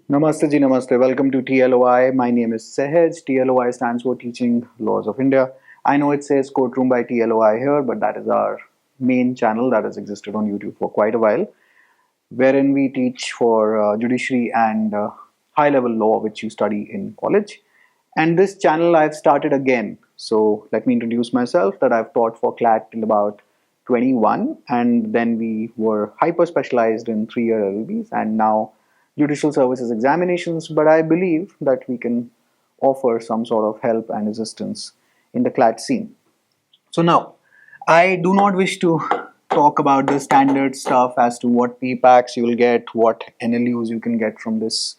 Namaste ji, namaste. Welcome to TLOI. My name is Sehaj. TLOI stands for Teaching Laws of India. I know it says Courtroom by TLOI here, but that is our main channel that has existed on YouTube for quite a while, wherein we teach for judiciary and high level law, which you study in college. And this channel I've started again. So let me introduce myself that I've taught for CLAT till about 21, and then we were hyper specialized in 3-year LLBs, and now judicial services examinations. But I believe that we can offer some sort of help and assistance in the CLAT scene. So now, I do not wish to talk about the standard stuff as to what PPACs you will get, what NLUs you can get from this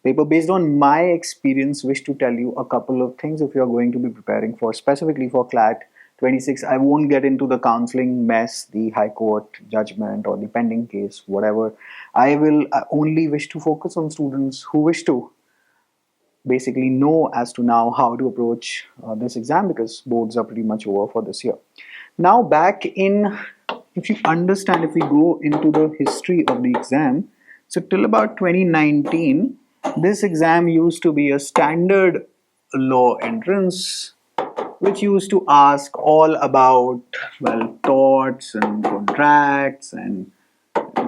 paper. Based on my experience, wish to tell you a couple of things if you are going to be preparing for specifically for CLAT 26. I won't get into the counseling mess, the High Court judgment or the pending case, whatever. I will only wish to focus on students who wish to basically know as to now how to approach this exam, because boards are pretty much over for this year. Now back in, if you understand, if we go into the history of the exam, so till about 2019, this exam used to be a standard law entrance which used to ask all about, well, torts and contracts and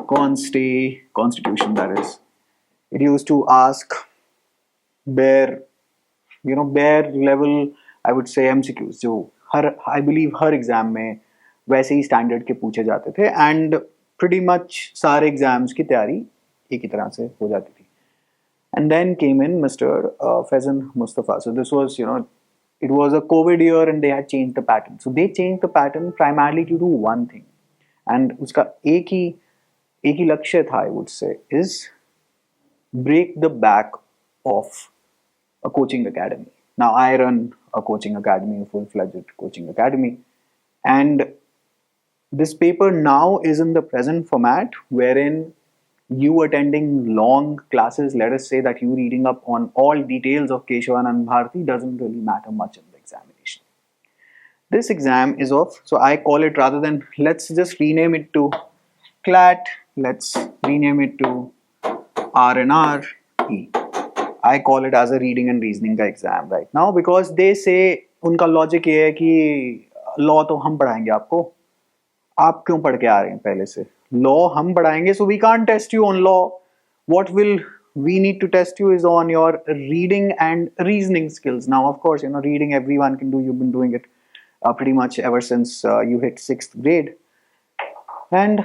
constitution, that is. It used to ask bare, bare level, I would say, MCQs जो हर, I believe her exam में वैसे ही standard के पूछे जाते थे, and pretty much सारे exams की तैयारी एक ही तरह से हो जाती थी. And then came in Mr. Faizan Mustafa. So this was, it was a COVID year and they had changed the pattern. So they changed the pattern primarily to do one thing. And उसका एक ही लक्ष्य था, I would say, is break the back of a coaching academy. Now I run a coaching academy, a full-fledged coaching academy, and this paper now is in the present format wherein you attending long classes, let us say that you reading up on all details of Keshavanand Bharati, doesn't really matter much in the examination. This exam is of, so I call it, rather than, let's just rename it to CLAT, let's rename it to RNRE. I call it as a reading and reasoning का exam right now, because they say, उनका logic ये है कि law तो हम पढ़ाएंगे आपको, आप क्यों पढ़ के आ रहे हैं पहले से, law हम पढ़ाएंगे, so we can't test you on law. What will we need to test you is on your reading and reasoning skills. Now of course, reading everyone can do, you've been doing it pretty much ever since you hit 6th grade, and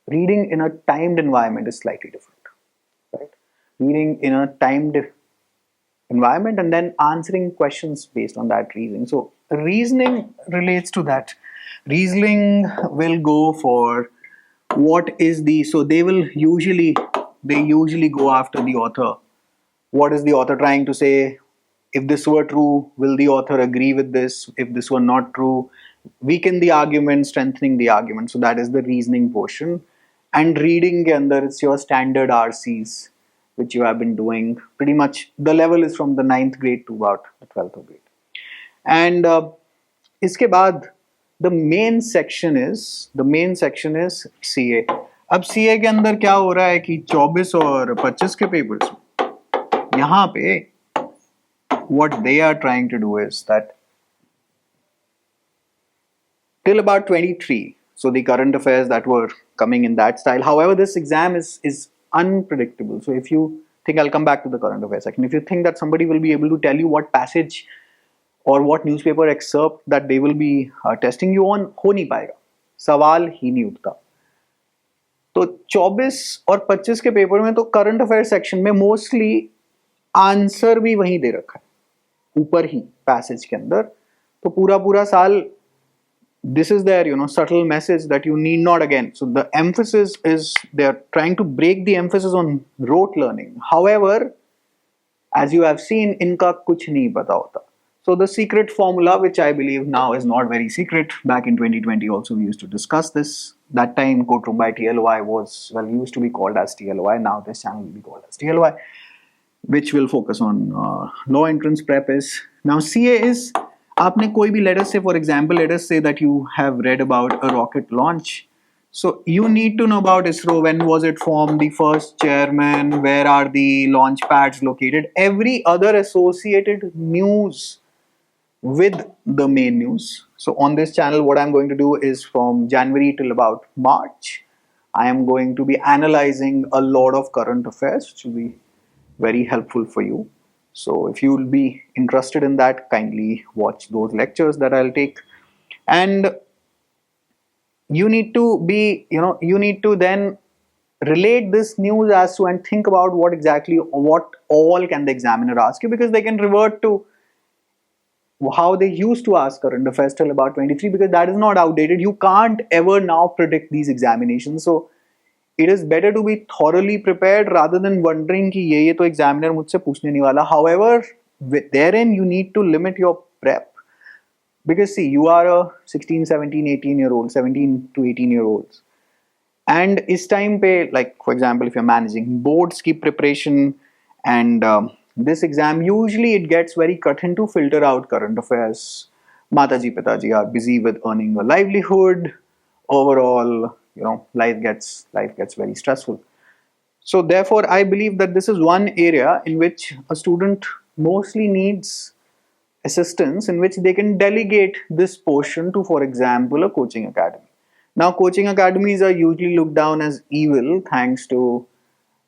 reading in a timed environment is slightly different. Right? Reading in a timed environment and then answering questions based on that reasoning. So reasoning relates to that. Reasoning will go for what is the, so they usually go after the author. What is the author trying to say? If this were true, will the author agree with this? If this were not true, weaken the argument, strengthening the argument. So that is the reasoning portion. And reading के अंदर, it's your standard RCs which you have been doing pretty much. The level is from the 9th grade to about the 12th grade. And इसके बाद the main section is CA. अब CA के अंदर क्या हो रहा है कि 24 और 25 के पेपर्स, यहाँ पे what they are trying to do is that till about 23, so the current affairs that were coming in that style. However, this exam is unpredictable. So if you think, I'll come back to the current affairs section, if you think that somebody will be able to tell you what passage or what newspaper excerpt that they will be testing you on, हो नहीं पाएगा, सवाल ही नहीं उठता. तो 24 और 25 के paper में तो करंट अफेयर सेक्शन में मोस्टली आंसर भी वहीं दे रखा है ऊपर ही पैसेज के अंदर. तो पूरा साल, this is their subtle message that you need not again. So the emphasis is, they are trying to break the emphasis on rote learning. However, as you have seen, इनका कुछ नहीं पता होता. So the secret formula, which I believe now is not very secret, back in 2020 also we used to discuss this. That time Courtroom by TLOI was, well, used to be called as TLOI. Now this channel will be called as TLOI, which will focus on law entrance prep is. Now CA is, आपने कोई भी, let us say for example, let us say that you have read about a rocket launch. So you need to know about ISRO. When was it formed? The first chairman? Where are the launch pads located? Every other associated news with the main news. So on this channel, what I'm going to do is from January till about March, I am going to be analyzing a lot of current affairs, which will be very helpful for you. So if you will be interested in that, kindly watch those lectures that I'll take. And you need to be, you need to then relate this news as to and think about what all can the examiner ask you, because they can revert to how they used to ask current affairs till about 23, because that is not outdated. You can't ever now predict these examinations. So it is better to be thoroughly prepared rather than wondering कि ये तो examiner मुझसे पूछने नहीं वाला. However, therein you need to limit your prep, because see, you are a 16, 17, 18 year old, 17 to 18 year olds, and इस time पे, like for example, if you're managing boards की preparation and this exam, usually it gets very cutting to filter out current affairs. Mataji Pitaji are busy with earning a livelihood. Overall, life gets very stressful. So therefore, I believe that this is one area in which a student mostly needs assistance, in which they can delegate this portion to, for example, a coaching academy. Now, coaching academies are usually looked down as evil thanks to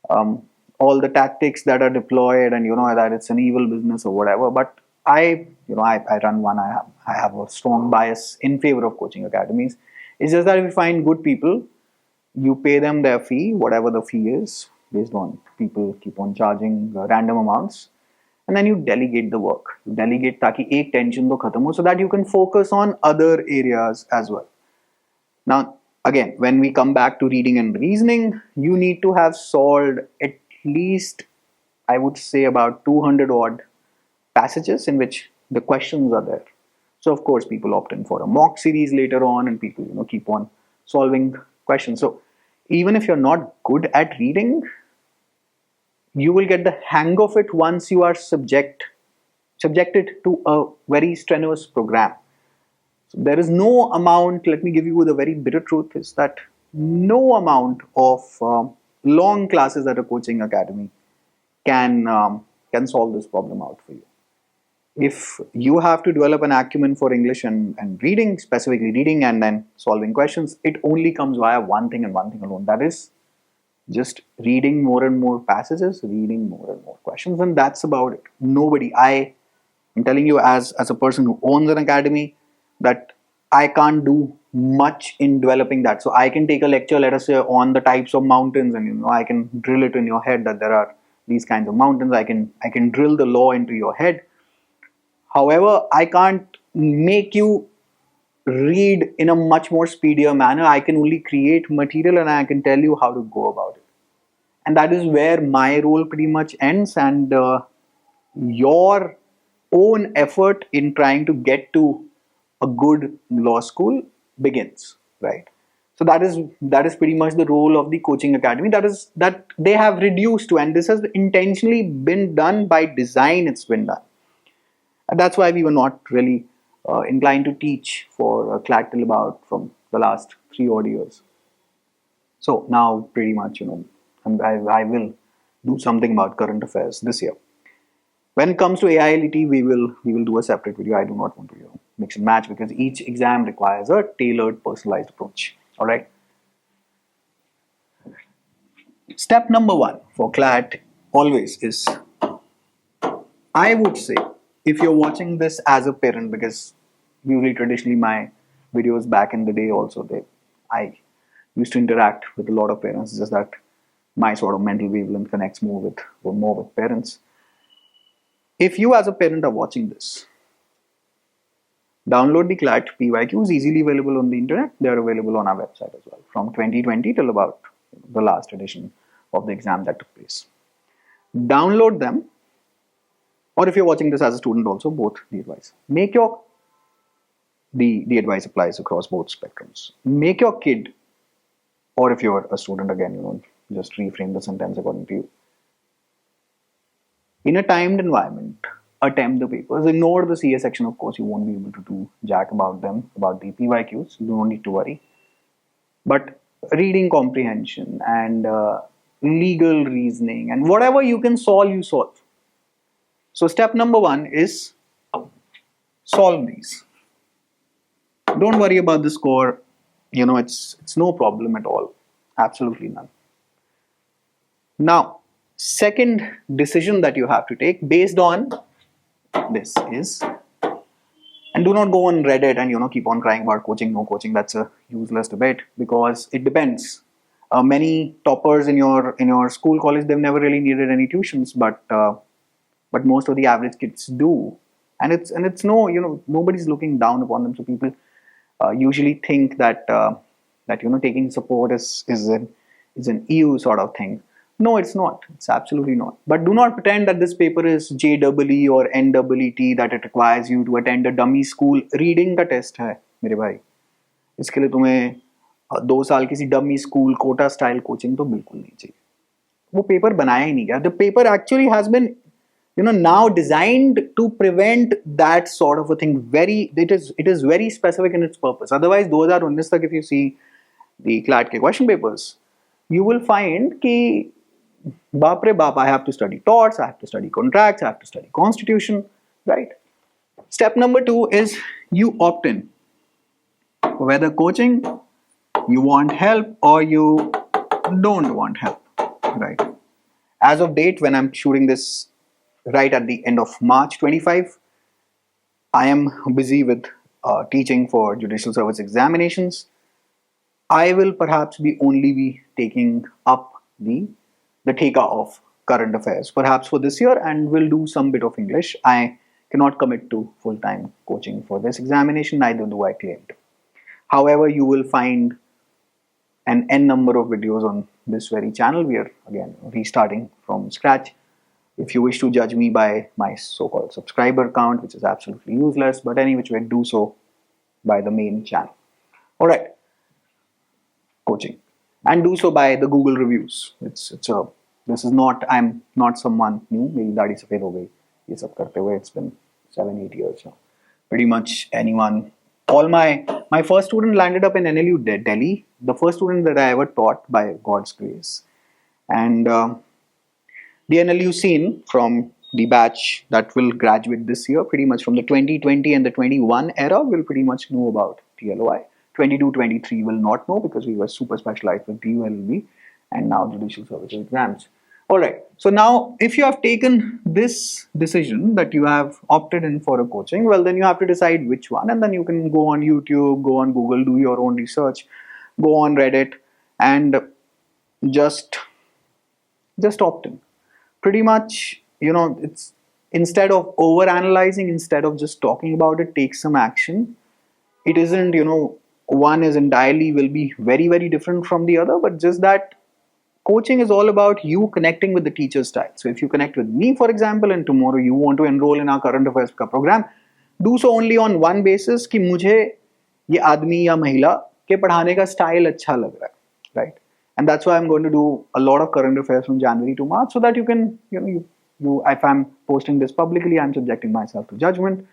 um, all the tactics that are deployed, and that it's an evil business or whatever. But I run one. I have a strong bias in favor of coaching academies. It's just that if you find good people, you pay them their fee, whatever the fee is, based on people keep on charging random amounts, and then you delegate the work. You delegate ताकि एक tension तो खत्म हो, so that you can focus on other areas as well. Now, again, when we come back to reading and reasoning, you need to have solved at least, I would say, about 200 odd passages in which the questions are there. So, of course, people opt in for a mock series later on, and people, keep on solving questions. So, even if you're not good at reading, you will get the hang of it once you are subjected to a very strenuous program. So there is no amount, let me give you the very bitter truth, is that no amount of long classes at a coaching academy can solve this problem out for you. If you have to develop an acumen for English and reading, specifically reading and then solving questions, it only comes via one thing and one thing alone. That is just reading more and more passages, reading more and more questions, and that's about it. I'm telling you as a person who owns an academy, that I can't do much in developing that. So I can take a lecture, let us say, on the types of mountains, and I can drill it in your head that there are these kinds of mountains. I can drill the law into your head. However, I can't make you read in a much more speedier manner. I can only create material and I can tell you how to go about it. And that is where my role pretty much ends, and your own effort in trying to get to a good law school begins, right? So that is pretty much the role of the coaching academy. That they have reduced to, and this has intentionally been done by design. It's been done, and that's why we were not really inclined to teach for CLAT till about from the last 3 odd years. So now pretty much I will do something about current affairs this year. When it comes to AILET, we will do a separate video. I do not want to mix and match, because each exam requires a tailored, personalized approach. All right. Step number 1 for CLAT always is, I would say, if you're watching this as a parent, because usually traditionally my videos back in the day also, I used to interact with a lot of parents. It's just that my sort of mental wavelength connects more with parents. If you as a parent are watching this, download the CLAT PYQs, easily available on the internet. They are available on our website as well, from 2020 till about the last edition of the exam that took place. Download them, or if you're watching this as a student also, both the advice. The advice applies across both spectrums. Make your kid, or if you're a student, again, just reframe the sentence according to you. In a timed environment, attempt the papers. Ignore the CA section, of course. You won't be able to do jack about them, about the PYQs. You don't need to worry. But reading comprehension and legal reasoning, and whatever you can solve, you solve. So step number one is solve these. Don't worry about the score. It's no problem at all. Absolutely none. Now, second decision that you have to take based on this is, and do not go on Reddit and keep on crying about coaching, no coaching. That's a useless debate because it depends. Many toppers in your school, college, they've never really needed any tuitions, but most of the average kids do, and it's no, nobody's looking down upon them. So people usually think that taking support is an EU sort of thing. No, it's not. It's absolutely not. But do not pretend that this paper is JEE or NEET, that it requires you to attend a dummy school. Reading का test है मेरे भाई. इसके लिए तुम्हें 2 साल किसी dummy school Kota style coaching तो बिल्कुल नहीं चाहिए. वो पेपर बनाया ही नहीं गया. The paper actually has been now designed to prevent that sort of a thing. It is very specific in its purpose. Otherwise 2019 तक if you see the CLAT के question papers, you will find कि बाप रे बाप, I have to study torts, I have to study contracts, I have to study constitution, right? Step number 2 is you opt in. Whether coaching, you want help or you don't want help, right? As of date, when I'm shooting this right at the end of March 25, I am busy with teaching for judicial service examinations. I will perhaps only be taking up the theka of current affairs, perhaps for this year, and will do some bit of English. I cannot commit to full-time coaching for this examination, neither do I claim to. However, you will find an n number of videos on this very channel. We are again restarting from scratch. If you wish to judge me by my so-called subscriber count, which is absolutely useless, but any which way, do so by the main channel. All right, coaching, and do so by the Google reviews. This is not, I'm not someone new. मेरी दाढ़ी सफेद हो गई ये सब करते हुए. It's been 7-8 years now. Pretty much anyone. All my first student landed up in NLU Delhi. The first student that I ever taught, by God's grace, and the NLU scene from the batch that will graduate this year, pretty much from the 2020 and the 21 era, will pretty much know about TLOI. 22-23 will not know because we were super specialized with DULB and now judicial services exams. All right. So now, if you have taken this decision that you have opted in for a coaching, well, then you have to decide which one, and then you can go on YouTube, go on Google, do your own research, go on Reddit, and just opt in. Pretty much, it's, instead of over-analyzing, instead of just talking about it, take some action. It isn't, one is entirely will be very, very different from the other, but just that coaching is all about you connecting with the teacher's style. So if you connect with me, for example, and tomorrow you want to enroll in our current affairs program, do so only on one basis कि मुझे ये आदमी या महिला के पढ़ाने का style अच्छा लग रहा है, right? And that's why I'm going to do a lot of current affairs from January to March, so that you can, if I'm posting this publicly, I'm subjecting myself to judgment.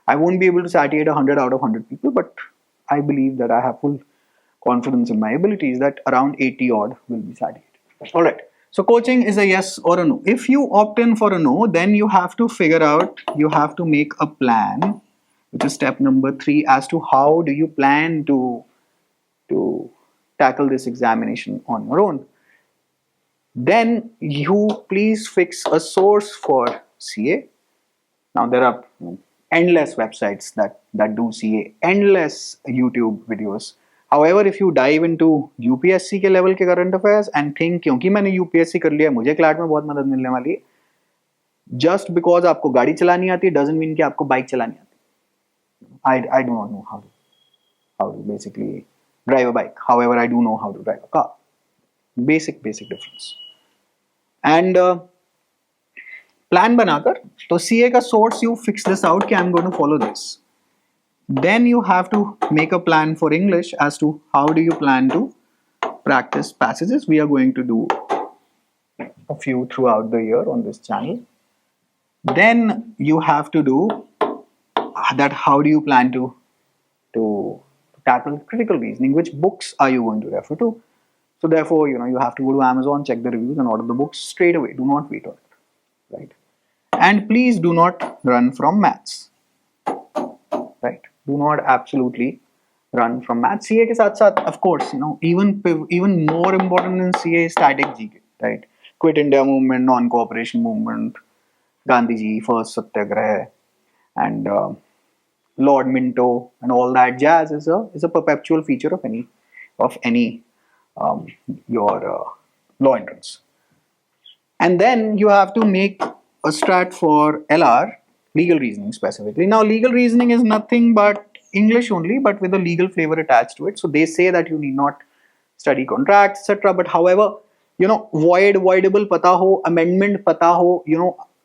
I won't be able to satiate 100 out of 100 people, but I believe that I have full confidence in my abilities that around 80 odd will be satiated. All right. So coaching is a yes or a no. If you opt in for a no, then you have to figure out, you have to make a plan, which is step number 3, as to how do you plan to tackle this examination on your own. Then you please fix a source for CA. Now there are endless websites that do CA, endless YouTube videos. However, if you dive into UPSC के level के current affairs and think क्योंकि मैंने UPSC कर लिया मुझे CLAT में बहुत मदद मिलने वाली है, just because आपको गाड़ी चलानी आती है doesn't mean कि आपको बाइक चलानी आती है. I do not know how to basically drive a bike. However, I do know how to drive a car. Basic difference. And plan बनाकर तो CA का source you fix this out कि I'm going to follow this. Then you have to make a plan for English as to how do you plan to practice passages. We are going to do a few throughout the year on this channel. Then you have to do that. How do you plan to tackle critical reasoning? Which books are you going to refer to? So therefore, you have to go to Amazon, check the reviews, and order the books straight away. Do not wait on it, right? And please do not run from maths, right? Do not absolutely run from maths. CA के साथ साथ, of course, even more important than CA is static GK, right? Quit India movement, non-cooperation movement, Gandhiji, first Satyagraha, and Lord Minto, and all that jazz is a perpetual feature of any your law entrance. And then you have to make a strat for LR, legal reasoning specifically. Now, legal reasoning is nothing but English only, but with a legal flavor attached to it. So they say that you need not study contracts, etc. But however, voidable pata ho, amendment pata ho,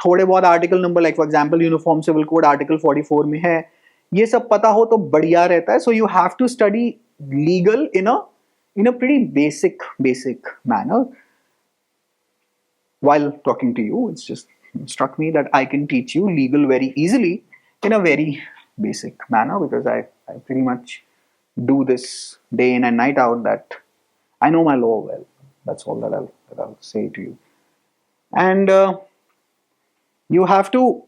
थोड़े बहुत article number, like for example uniform civil code article 44 में है, ये सब पता हो तो बढ़िया रहता है. So you have to study legal in a pretty basic manner. While talking to you, it's just struck me that I can teach you legal very easily in a very basic manner, because I pretty much do this day in and night out, that I know my law well. That's all that I'll say to you. And you have to,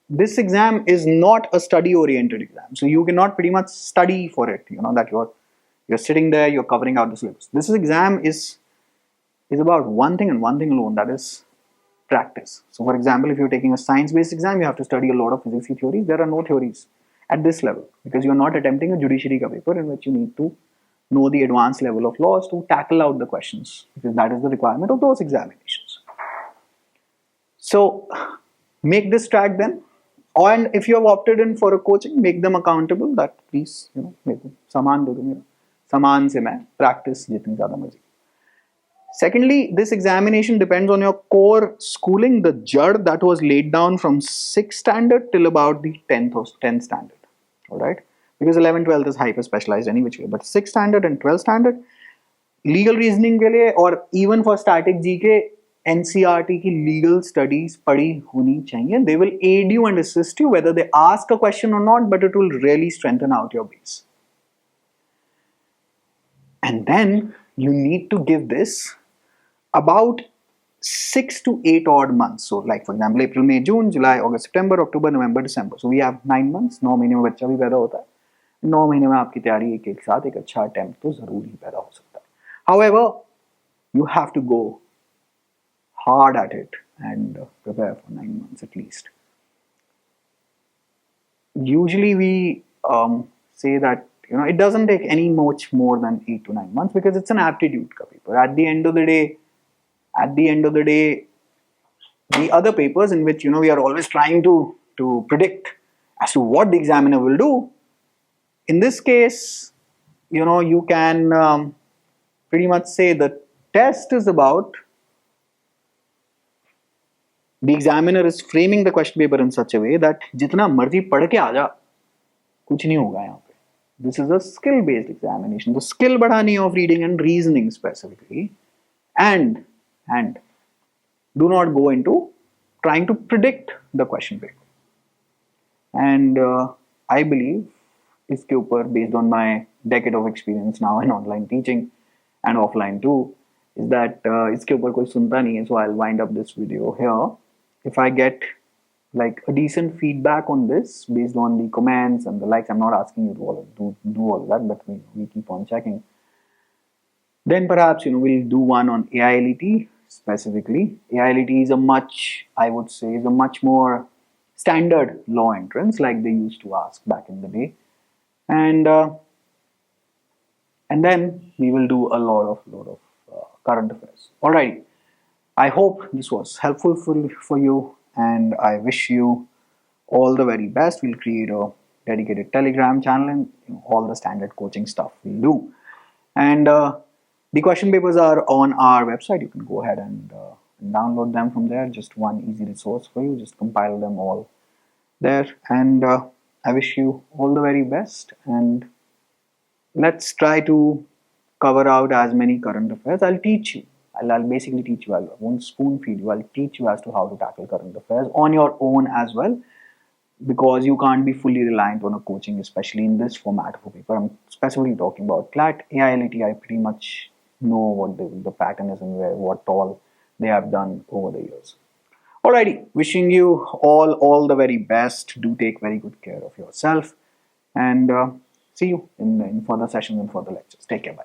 this exam is not a study oriented exam, so you cannot pretty much study for it, that you're sitting there, you're covering out the syllabus. This exam is about one thing and one thing alone, that is practice. So for example, if you're taking a science based exam, you have to study a lot of physics theories. There are no theories at this level, because you're not attempting a judiciary ka paper in which you need to know the advanced level of laws to tackle out the questions, because that is the requirement of those examinations. So make this track then. And if you have opted in for a coaching, make them accountable, that please, make them saman de do mera, saman se main practice jitni zyada marzi. Secondly, this examination depends on your core schooling, the jud that was laid down from 6th standard till about the 10th standard. Alright? Because 11th, 12th is hyper specialized any which way. But 6th standard and 12th standard, legal reasoning ke liye, or even for static GK, NCRT की legal studies पढ़ी होनी चाहिए. They will aid you and assist you whether they ask a question or not, but it will really strengthen out your base. And then you need to give this about 6 to 8 odd months. So like for example, April, May, June, July, August, September, October, November, December. So we have 9 months. 9 महीने में बच्चा भी पैदा होता है. 9 महीने में आपकी तैयारी एक साथ एक अच्छा attempt तो जरूर ही पैदा हो सकता है. However, you have to go hard at it and prepare for 9 months at least. Usually we say that it doesn't take any much more than 8 to 9 months, because it's an aptitude ka paper. At the end of the day, the other papers in which we are always trying to predict as to what the examiner will do. In this case, you can pretty much say the test is about, the examiner is framing the question paper in such a way that जितना मर्जी पढ़ के आ जा, कुछ नहीं होगा यहाँ पे. This is a skill based examination. The skill बढ़ानी of reading and reasoning specifically, and do not go into trying to predict the question paper. And I believe इसके ऊपर, based on my decade of experience now in online teaching and offline too, is that इसके ऊपर कोई सुनता नहीं है. So I'll wind up this video here. If I get like a decent feedback on this based on the comments and the likes, I'm not asking you to do all that, but we keep on checking. Then perhaps we'll do one on AILET specifically. AILET is I would say is a much more standard law entrance, like they used to ask back in the day. And then we will do a lot of current affairs. Alright. I hope this was helpful for you, and I wish you all the very best. We'll create a dedicated Telegram channel, and all the standard coaching stuff we'll do. And the question papers are on our website. You can go ahead and download them from there. Just one easy resource for you. Just compile them all there. And I wish you all the very best. And let's try to cover out as many current affairs. I'll teach you. I'll basically teach you. I won't spoon feed you. I'll teach you as to how to tackle current affairs on your own as well. because you can't be fully reliant on a coaching, especially in this format of a paper. I'm specifically talking about CLAT, AILET. I pretty much know what the pattern is and what all they have done over the years. Alrighty, wishing you all the very best. Do take very good care of yourself, and see you in further sessions and further lectures. Take care. Bye.